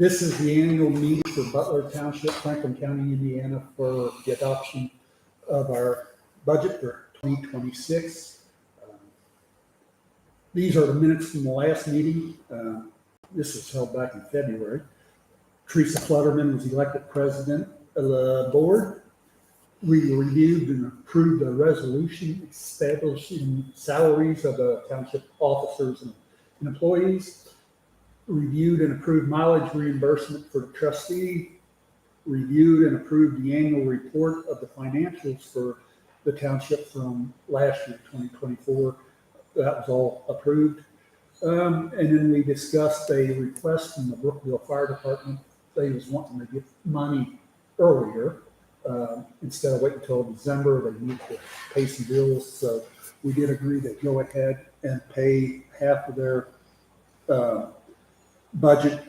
This is the annual meeting for Butler Township, Franklin County, Indiana, for the adoption of our budget for 2026. These are the minutes from the last meeting. This was held back in February. Teresa Flutterman was elected president of the board. We reviewed and approved a resolution establishing salaries of the township officers and employees. Reviewed and approved mileage reimbursement for the trustee. Reviewed and approved the annual report of the financials for the township from last year, 2024. That was all approved. And then we discussed a request from the Brookville Fire Department. They was wanting to get money earlier. Instead of waiting until December, they need to pay some bills. So we did agree to go ahead and pay half of their budget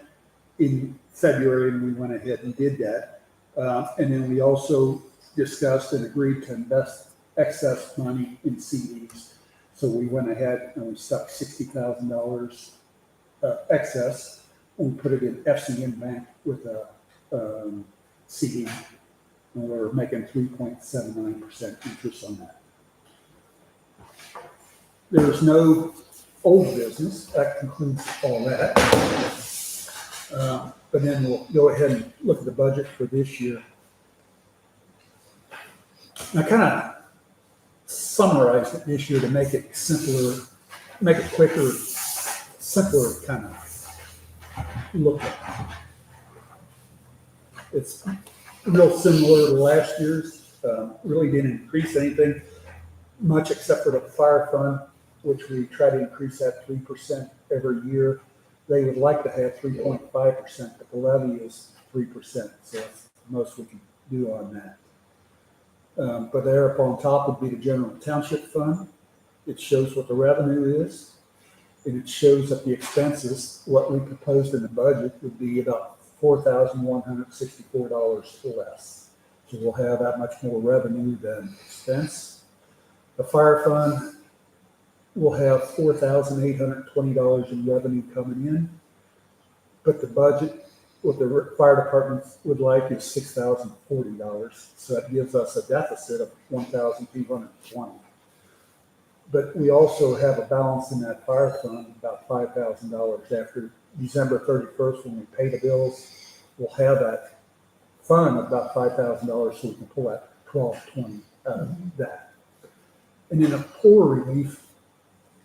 in February, and we went ahead and did that. And then we also discussed and agreed to invest excess money in CDs. So we went ahead and we stuck $60,000 excess, and we put it in FCN Bank with a CD, and we're making 3.79% interest on that. There's no old business. That concludes all that. But then we'll go ahead and look at the budget for this year. I kind of summarized it this year to make it simpler, make it quicker, simpler kind of look at. It's real similar to last year's. Really didn't increase anything much except for the fire fund, which we try to increase that 3% every year. They would like to have 3.5%, but the levy is 3%, so that's the most we can do on that. But there up on top would be the general township fund. It shows what the revenue is, and it shows that the expenses, what we proposed in the budget, would be about $4,164 less. So we'll have that much more revenue than expense. The fire fund will have $4,820 in revenue coming in, but the budget, what the fire department would like is $6,040. So that gives us a deficit of $1,220. But we also have a balance in that fire fund, about $5,000 after December 31st, when we pay the bills. We'll have that fund of about $5,000, so we can pull that $1,220 out of that. And then a poor relief,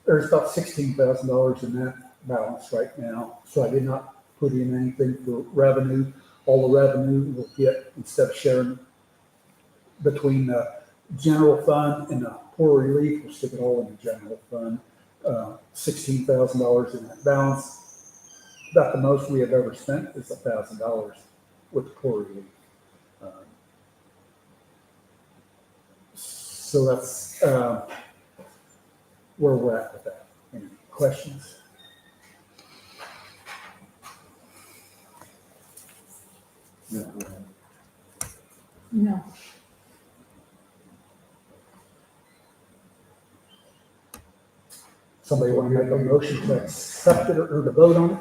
there's about $16,000 in that balance right now. So I did not put in anything for revenue. All the revenue we'll get, instead of sharing between the general fund and the poor relief, we'll stick it all in the general fund. $16,000 in that balance. About the most we have ever spent is $1,000 with the poor relief. So that's where we're at with that. Any questions? No. Somebody want to make a motion to accept it or to vote on it?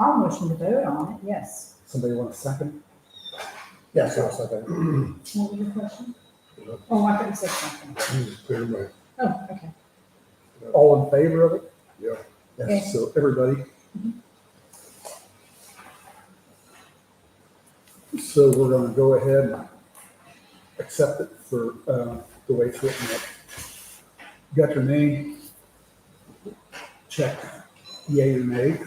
I'll motion to vote on it, yes. Somebody want a second? Yes, I'll second. What was your question? Oh, I thought you said something. Clear way. Oh, okay. All in favor of it? Yeah. Yes. So everybody. So we're going to go ahead and accept it for the way it's written up. Got your name? Check yay or nay.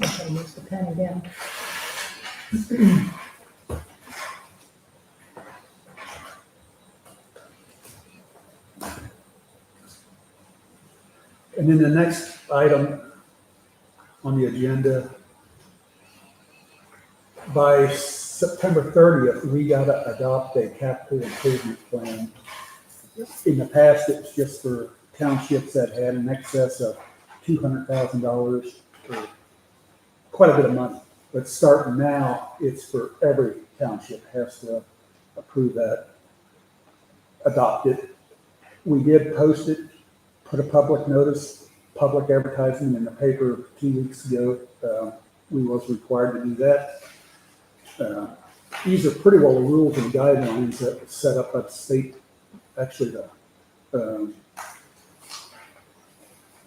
Okay, use the pen again. And then the next item on the agenda, by September 30th, we gotta adopt a capital improvement plan. In the past, it was just for townships that had an excess of $200,000 or quite a bit of money. But starting now, it's for every township has to approve that, adopt it. We did post it, put a public notice, public advertising in the paper 2 weeks ago. We was required to do that. These are pretty well the rules and guidelines that were set up by the state, actually the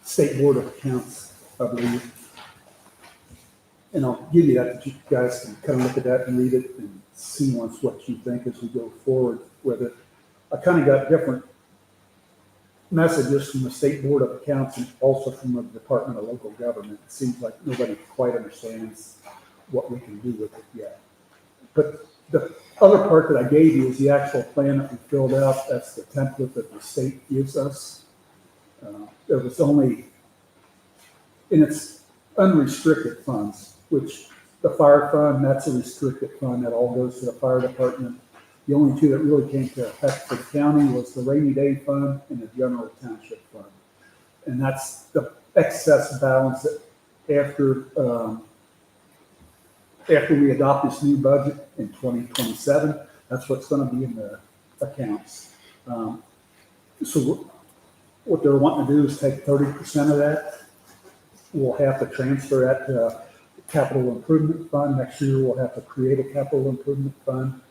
State Board of Accounts, I believe. And I'll give you that you guys can kind of look at that and read it and see once what you think as we go forward with it. I kind of got different messages from the State Board of Accounts and also from the Department of Local Government. It seems like nobody quite understands what we can do with it yet. But the other part that I gave you is the actual plan that we filled out. That's the template that the state gives us. There was only, and it's unrestricted funds, which the fire fund, that's a restricted fund that all goes to the fire department. The only two that really came to effect for the county was the rainy day fund and the general township fund. And that's the excess balance that after we adopt this new budget in 2027, that's what's going to be in the accounts. So what they're wanting to do is take 30% of that. We'll have to transfer that to a capital improvement fund. Next year, we'll have to create a capital improvement fund.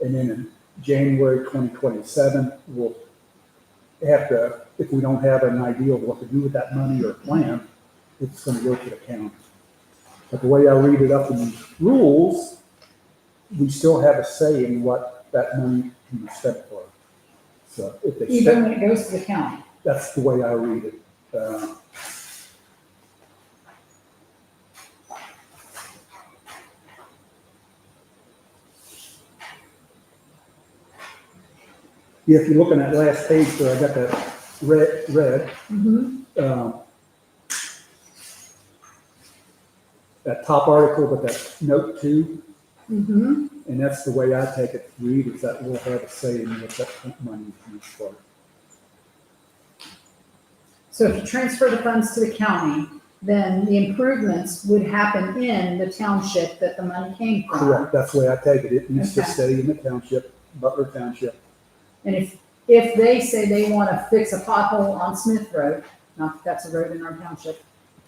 And then in January 2027, we'll have to, if we don't have an idea of what to do with that money or a plan, it's going to go to the county. But the way I read it up in these rules, we still have a say in what that money can be spent for. So if they Even spend, when it goes to the county. that's the way I read it. Yeah, if you look on that last page where I got that red, that top article, but that note 2, and that's the way I take it to read, is that we'll have a say in what that money is used for. So if you transfer the funds to the county, then the improvements would happen in the township that the money came from. Correct, that's the way I take it. It needs to Okay. stay in the township, Butler Township. And if they say they want to fix a pothole on Smith Road, not that that's a road in our township,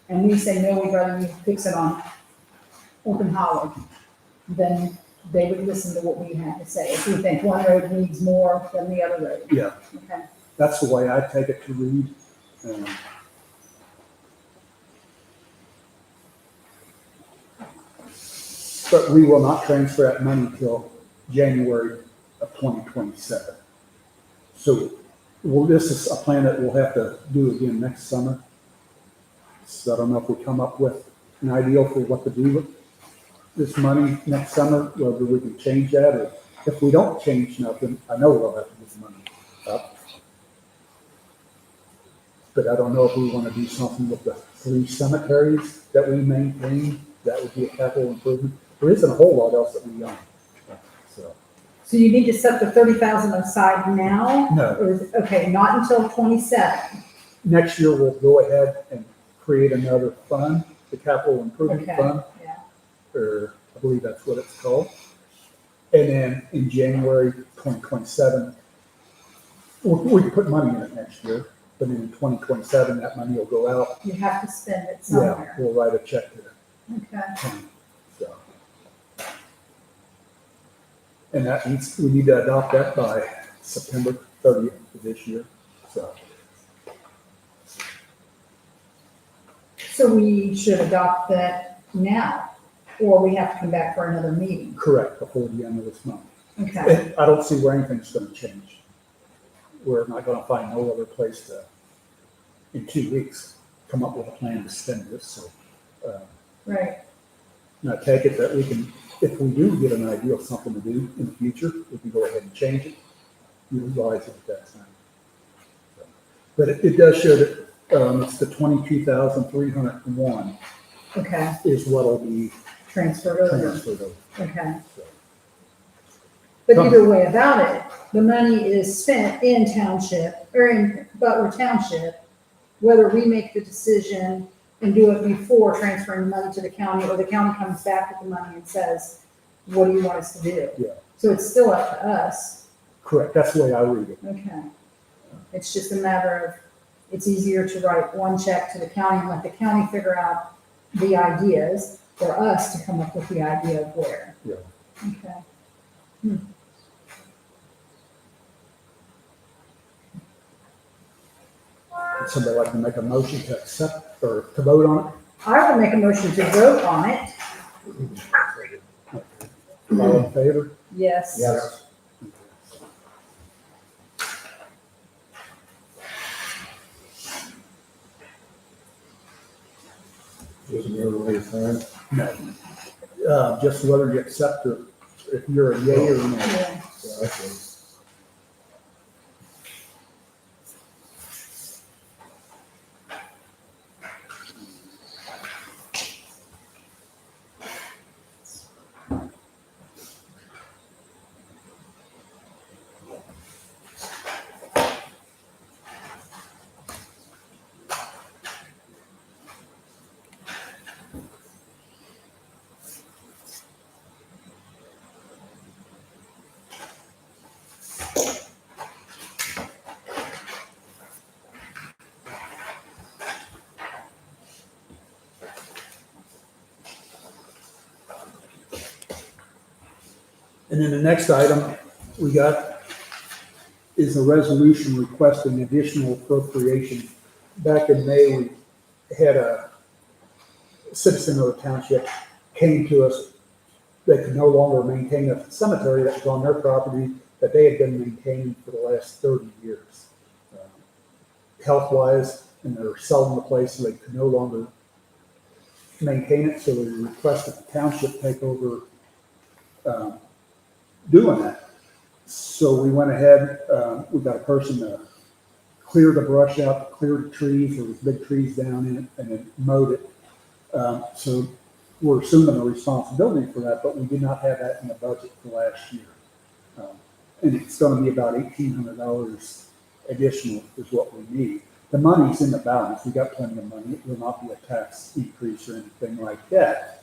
and we say, no, we'd rather you fix it on Open Hollow, then they would listen to what we had to say. If we think one road needs more than the other road. Yeah, Okay. that's the way I take it to read. But we will not transfer that money until January of 2027. So, well, this is a plan that we'll have to do again next summer. So I don't know if we come up with an idea for what to do with this money next summer, whether we can change that, or if we don't change nothing, I know we'll have to give the money up. But I don't know if we want to do something with the 3 cemeteries that we maintain. That would be a capital improvement. There isn't a whole lot else that we own. So you need to set the 30,000 aside now? No. Or, okay, not until 27. Next year, we'll go ahead and create another fund, the capital improvement Okay, fund, yeah. or I believe that's what it's called. And then in January 2027, we can put money in it next year, but in 2027, that money will go out. You have to spend it Yeah, somewhere. we'll write a check to the Okay. county. So. And that needs, we need to adopt that by September 30th of this year. So we should adopt that now, or we have to come back for another meeting. Correct, before the end of this month. Okay. And I don't see where anything's gonna change. We're not gonna find no other place to, in 2 weeks, come up with a plan to spend this, so. Right, And I take it that we can, if we do get an idea of something to do in the future, we can go ahead and change it, utilize it at that time. But it does show that, it's the 22,301 okay, is what'll be transferred over, transferred over. okay. But either way about it, the money is spent in township, or in Butler Township, whether we make the decision and do it before transferring money to the county, or the county comes back with the money and says, what do you want us to do? Yeah. So it's still up to us, Correct, that's the way I read it. okay. It's just a matter of, it's easier to write one check to the county and let the county figure out the ideas, for us to come up with the idea of where. Yeah. Okay. Would somebody like to make a motion to accept or to vote on I would make a motion to vote on it. it? All in favor? Yes. Yes. Isn't there a way to sign? No. Just whether you accept or if you're a yay or no. Yeah. Yeah, I see. And then the next item we got is a resolution requesting additional appropriation. Back in May, we had a citizen of the township came to us. They could no longer maintain a cemetery that was on their property that they had been maintaining for the last 30 years. Health-wise, and they're selling the place, so they could no longer maintain it, so we requested the township take over doing that. So we went ahead, we got a person to clear the brush out, clear the trees, there was big trees down in it, and then mowed it. So we're assuming the responsibility for that, but we did not have that in the budget for last year. And it's gonna be about $1,800 additional is what we need. The money's in the balance, we got plenty of money, it will not be a tax increase or anything like that.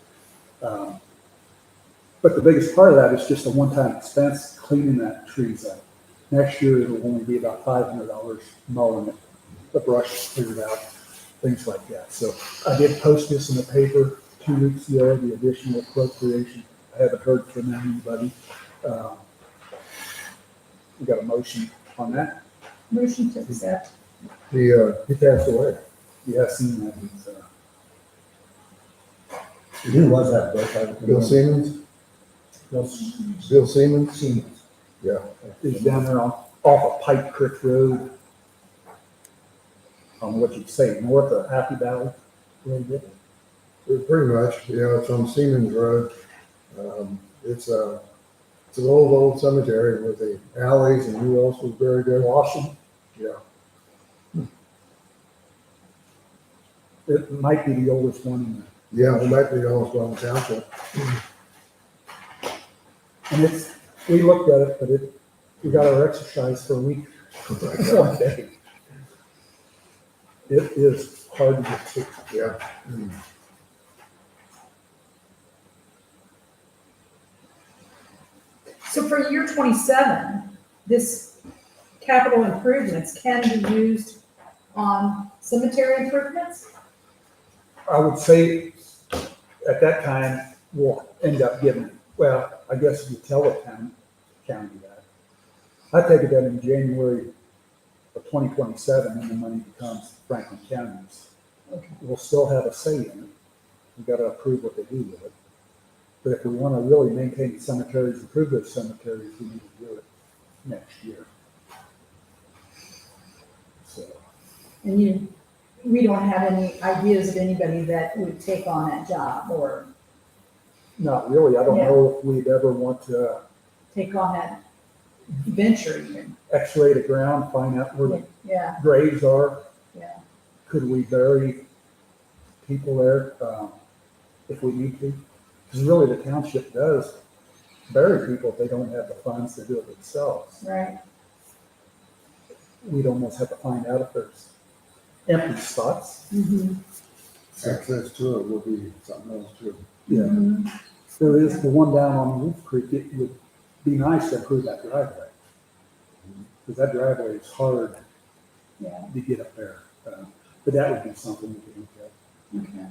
But the biggest part of that is just a one-time expense, cleaning that trees out. Next year, it'll only be about $500 mowing it, the brush cleared out, things like that. So I did post this in the paper 2 weeks ago, the additional appropriation. I haven't heard from anybody. We got a motion on that. Motion to accept. He passed away. Yeah, I've seen that. He's, Who was that, Bill Siemens? Bill Siemens? Siemens. Yeah. He's down there off of Pike Creek Road. On what you'd say, north of Happy Valley. Pretty much, yeah, it's on Siemens Road. It's an old cemetery with the alleys, and who else was buried there? Washington. Yeah. It might be the oldest one in Yeah, it might be the oldest one in the township. and it's, we looked at it, but we got our exercise for a week, one day. It is hard to get to. Yeah. So for year 27, this capital improvements can be used on cemetery improvements? I would say at that time, we'll end up giving, well, I guess if you tell the county that. I take it that in January of 2027, and the money becomes Franklin County's. Okay. We'll still have a say in it. We've got to approve what they do with it. But if we want to really maintain cemeteries, improve those cemeteries, we need to do it next year. So, And we don't have any ideas of anybody that would take on that job or Not really. I don't know if we'd ever want to take on that venture even. x-ray the ground, find out where the Yeah, graves are. yeah, Could we bury people there, if we need to? Because really the township does bury people if they don't have the funds to do it themselves. right. We'd almost have to find out if there's empty spots. Mm-hmm. Access to it would be something else too. Yeah, Mm-hmm. there is the one down on Wolf Creek. It would be nice to improve that driveway. Because that driveway is hard Yeah, to get up there. But that would be something we could look at. okay.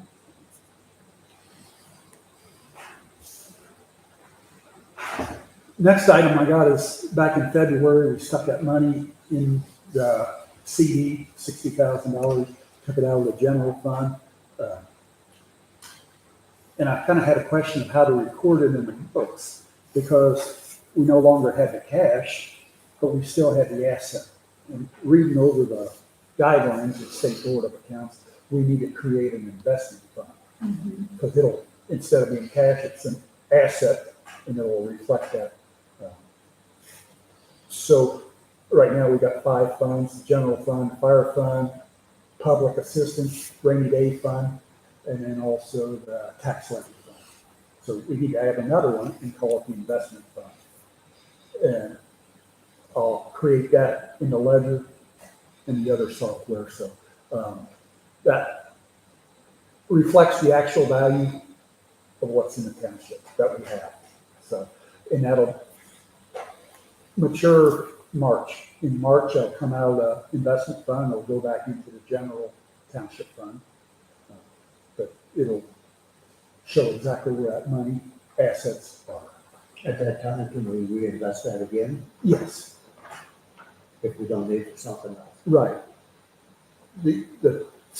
Next item I got is back in February, we stuck that money in the CD, $60,000, took it out of the general fund. And I kind of had a question of how to record it in the books because we no longer had the cash, but we still had the asset. And reading over the guidelines of State Board of Accounts, we need to create an investment fund Mhm. because it'll, instead of being cash, it's an asset and it'll reflect that. So right now we got 5 funds: general fund, fire fund, public assistance, rainy day fund, and then also the tax levy fund. So we need to add another one and call it the investment fund. And I'll create that in the ledger and the other software. So that reflects the actual value of what's in the township that we have. So, and that'll mature March. In March, I'll come out of the investment fund, it'll go back into the general township fund. But it'll show exactly where that money, assets are. At that time, can we reinvest that again Yes, if we don't need it for something else? right. The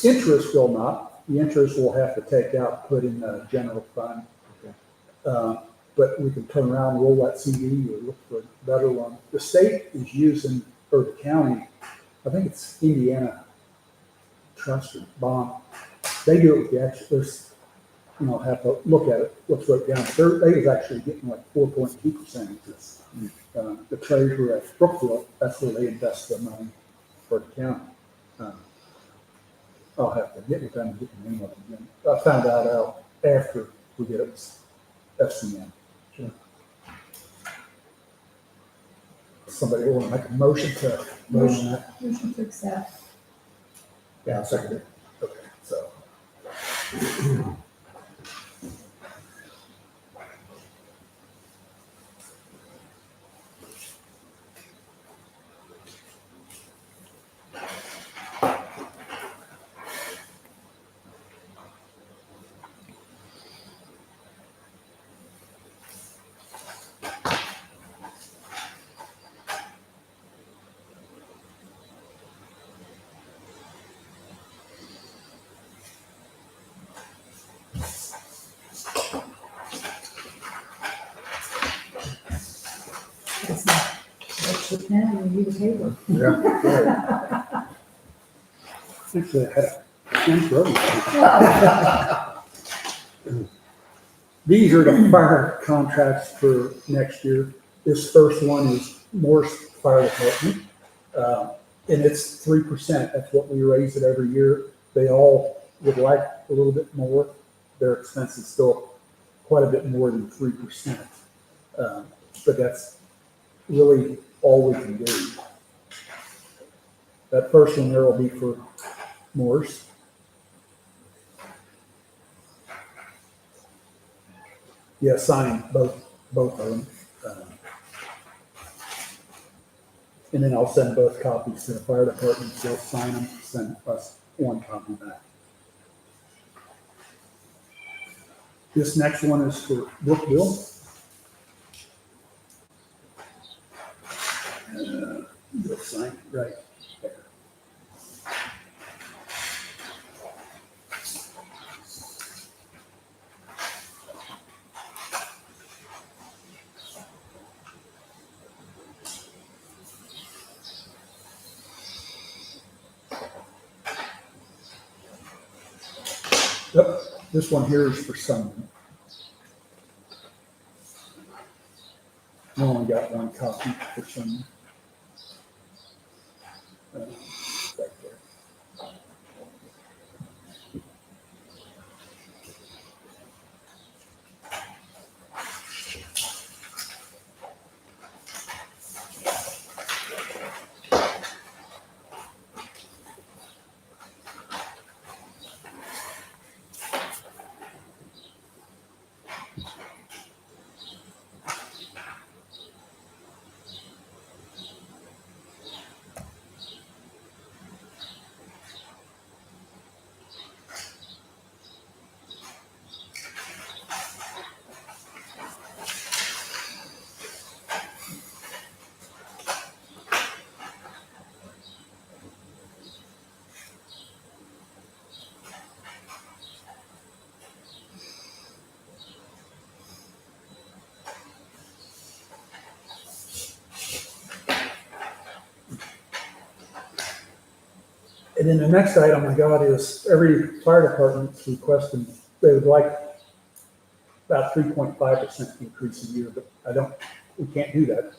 interest will not, the interest we'll have to take out, put in the general fund. Okay. But we can turn around, roll that CD or look for a better one. The state is using, or the county, I think it's Indiana Trust or Bond. They do it with the actual, there's, have to look at it, what's wrote down. They was actually getting like 4.2% interest. The treasurer at Brookfield, that's where they invest their money for the county. I'll have to get with them and get the name of it again. I found that out after we get it FCM. Sure. Somebody want to make a motion to vote on that? Motion to accept. Yeah, I'll second it. Okay, so. That's the pen and you the paper. Yeah. Actually, I had a French road. These are the fire contracts for next year. This first one is Morse Fire Department. And it's 3%. That's what we raise it every year. They all would like a little bit more. Their expense is still quite a bit more than 3%. But that's really all we can do. That first one there will be for Morse. Yeah, sign both of them. And then I'll send both copies to the fire department. They'll sign them, send us one copy back. This next one is for Brookville. You'll sign it right there. This one here is for Sunman. I only got one copy for Sunman. Right there. And then the next item I got is every fire department's requesting, they would like about 3.5% increase a year, but we can't do that.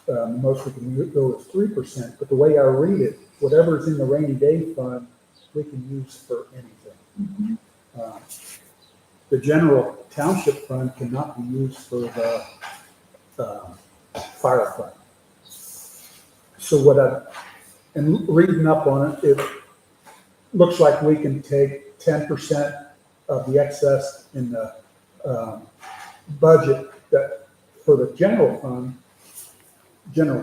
The most we can go is 3%, but the way I read it, whatever's in the rainy day fund, we can use for anything. The general township fund cannot be used for the fire fund. So and reading up on it, it looks like we can take 10% of the excess in the budget that for the general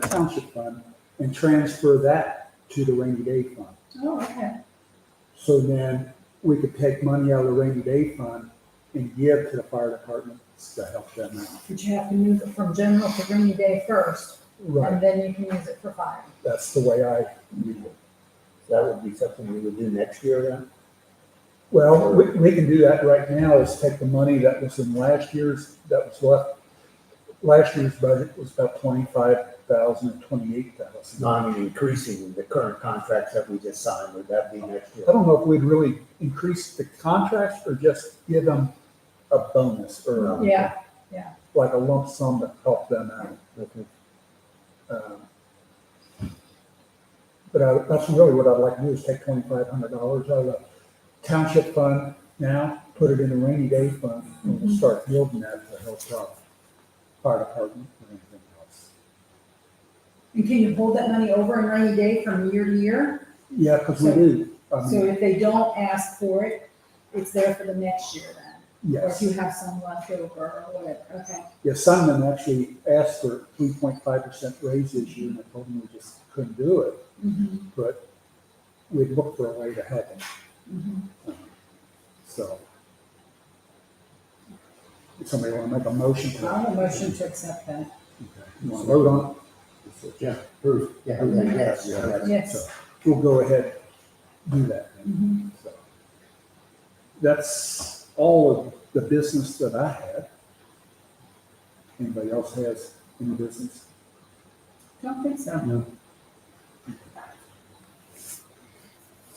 township fund, and transfer that to the rainy day fund. Oh, okay. So then we could take money out of the rainy day fund and give to the fire departments to help them out. But you have to move it from general to rainy day first, and then you can use it for fire. That's the way I read it. That would be something we would do next year then? Well, we can do that right now, is take the money that was in last year's, that was left. Last year's budget was about 25,000 and 28,000. No, I mean, increasing the current contracts that we just signed, would that be next year? I don't know if we'd really increase the contracts or just give them a bonus or Yeah, like a lump sum to help them out. Okay. But that's really what I'd like to do, is take $2,500 out of the township fund now, put it in a rainy day fund, and we'll start building that to help out fire department or anything else. and can you hold that money over in rainy day from year to year? Yeah, because we do. So if they don't ask for it, it's there for the next year then? Or if Yes. you have some left over or whatever, okay. Yeah, Sunman actually asked for 3.5% raise this year, and I told them we just couldn't do it, but we'd look for a way to help them. So. Does somebody want to make a motion to I'll that? have a motion to accept that. Okay. You want to vote on it? Yeah, proof, yeah, yes, Yeah. yes. Yes. So we'll go ahead, do that then. So that's all of the business that I had. Anybody else has any business? Don't think so. No.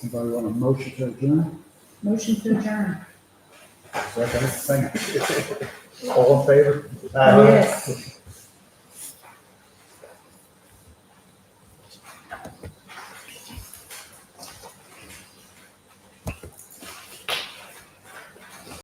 Anybody want a motion to adjourn? Motion to adjourn. Second. Thank you. All in favor? Yes.